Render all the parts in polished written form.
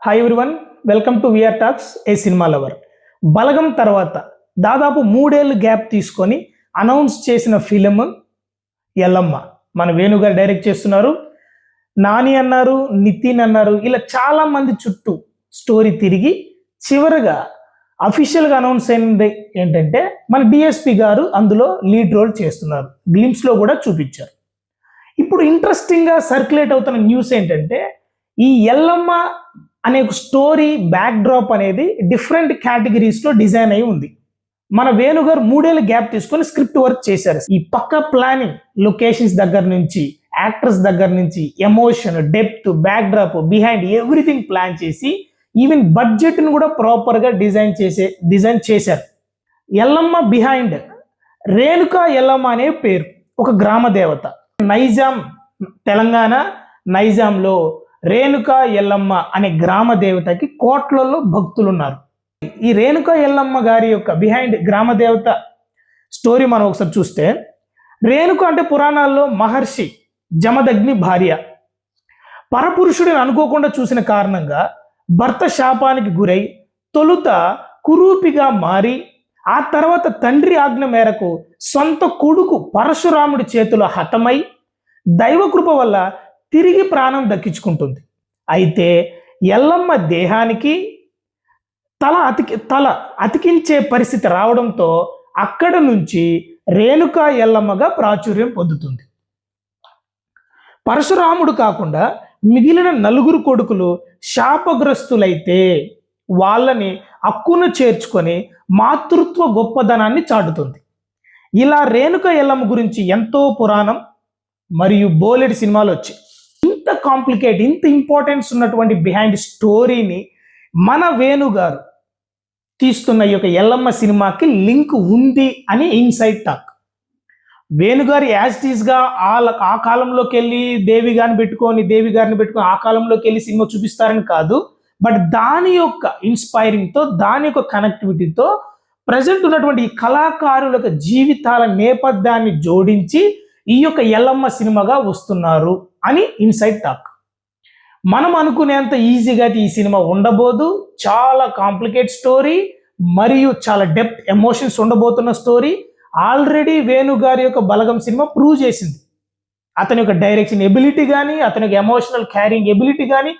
Hi everyone, welcome to VR talks a cinema lover. Balagam తర్వాత దాదాపు 3 ఏళ్ళు గ్యాప్ తీసుకొని అనౌన్స్ చేసిన ఫిలిం ఎల్లమ్మ. మన వేణుగారు డైరెక్ట్ చేస్తున్నారు. నాని అన్నారు, నితిన్ అన్నారు, ఇలా చాలా మంది చుట్టూ స్టోరీ తిరిగి చివరగా అఫీషియల్గా అనౌన్స్ అయింది ఏంటంటే మన డిఎస్పి గారు అందులో లీడ్ రోల్ చేస్తున్నారు. గ్లిమ్స్లో కూడా చూపించారు. ఇప్పుడు ఇంట్రెస్టింగ్గా సర్క్యులేట్ అవుతున్న న్యూస్ ఏంటంటే ఈ ఎల్లమ్మ అనే స్టోరీ బ్యాక్ డ్రాప్ అనేది డిఫరెంట్ కేటగిరీస్లో డిజైన్ అయి ఉంది. మన వేణుగారు 3 ఏళ్ళ గ్యాప్ తీసుకొని స్క్రిప్ట్ వర్క్ చేశారు. ఈ పక్క ప్లానింగ్, లొకేషన్స్ దగ్గర నుంచి, యాక్టర్స్ దగ్గర నుంచి, emotion, depth, back drop, behind everything plan చేసి ఈవెన్ బడ్జెట్ను కూడా ప్రాపర్గా డిజైన్ చేశారు. ఎల్లమ్మ బిహైండ్ రేణుకా ఎల్లమ్మ అనే పేరు, ఒక గ్రామ దేవత. నైజాం, తెలంగాణ నైజాంలో రేణుకా ఎల్లమ్మ అనే గ్రామ దేవతకి కోట్లలో భక్తులు ఉన్నారు. ఈ రేణుకా ఎల్లమ్మ గారి యొక్క బిహైండ్ గ్రామ దేవత స్టోరీ మనం ఒకసారి చూస్తే, రేణుక అంటే పురాణాల్లో మహర్షి జమదగ్ని భార్య. పరపురుషుడిని అనుకోకుండా చూసిన కారణంగా భర్త శాపానికి గురై తొలుత కురూపిగా మారి ఆ తర్వాత తండ్రి ఆజ్ఞ మేరకు సొంత కొడుకు పరశురాముడి చేతిలో హతమై దైవకృప వల్ల తిరిగి ప్రాణం దక్కించుకుంటుంది. అయితే ఎల్లమ్మ దేహానికి తల అతికించే పరిస్థితి రావడంతో అక్కడ నుంచి రేణుకా ఎల్లమ్మగా ప్రాచుర్యం పొందుతుంది. పరశురాముడు కాకుండా మిగిలిన 4 కొడుకులు శాపగ్రస్తులైతే వాళ్ళని హక్కును చేర్చుకొని మాతృత్వ గొప్పదనాన్ని చాటుతుంది. ఇలా రేణుకా ఎల్లమ్మ గురించి ఎంతో పురాణం మరియు బోలెడు సినిమాలు వచ్చాయి. ఇంత కాంప్లికేట్, ఇంత ఇంపార్టెన్స్ ఉన్నటువంటి బిహైండ్ స్టోరీని మన వేణుగారు తీస్తున్న ఈ యొక్క ఎల్లమ్మ సినిమాకి లింక్ ఉంది అని ఇన్సైడ్ టాక్. వేణుగారు యాజ్ టీజ్గా ఆ కాలంలోకి వెళ్ళి దేవి గారిని పెట్టుకొని ఆ కాలంలోకి వెళ్ళి సినిమా చూపిస్తారని కాదు, బట్ దాని యొక్క ఇన్స్పైరింగ్తో, దాని యొక్క కనెక్టివిటీతో ప్రజెంట్ ఉన్నటువంటి ఈ కళాకారుల యొక్క జీవితాల నేపథ్యాన్ని జోడించి ఈ యొక్క ఎల్లమ్మ సినిమాగా వస్తున్నారు అని ఇన్సైడ్ టాక్. మనం అనుకునేంత ఈజీగా ఈ సినిమా ఉండబోదు. చాలా కాంప్లికేట్ స్టోరీ మరియు చాలా డెప్త్, ఎమోషన్స్ ఉండబోతున్న స్టోరీ. ఆల్రెడీ వేణుగారి యొక్క బలగం సినిమా ప్రూవ్ చేసింది. అతని యొక్క డైరెక్షన్ ఎబిలిటీ కానీ, అతని యొక్క ఎమోషనల్ క్యారింగ్ ఎబిలిటీ కానీ,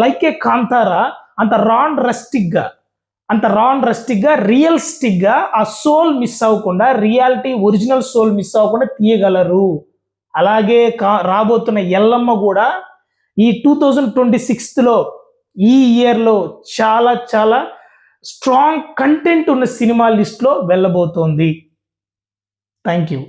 లైక్ ఏ కాంతారా అంత రాన్ రస్టిక్గా రియల్స్టిక్గా ఆ సోల్ మిస్ అవ్వకుండా, రియాలిటీ ఒరిజినల్ సోల్ మిస్ అవ్వకుండా తీయగలరు. అలాగే రాబోతున్న ఎల్లమ్మ కూడా ఈ 2026లో ఈ ఇయర్లో చాలా చాలా స్ట్రాంగ్ కంటెంట్ ఉన్న సినిమా లిస్ట్లో వెళ్ళబోతోంది. Thank you.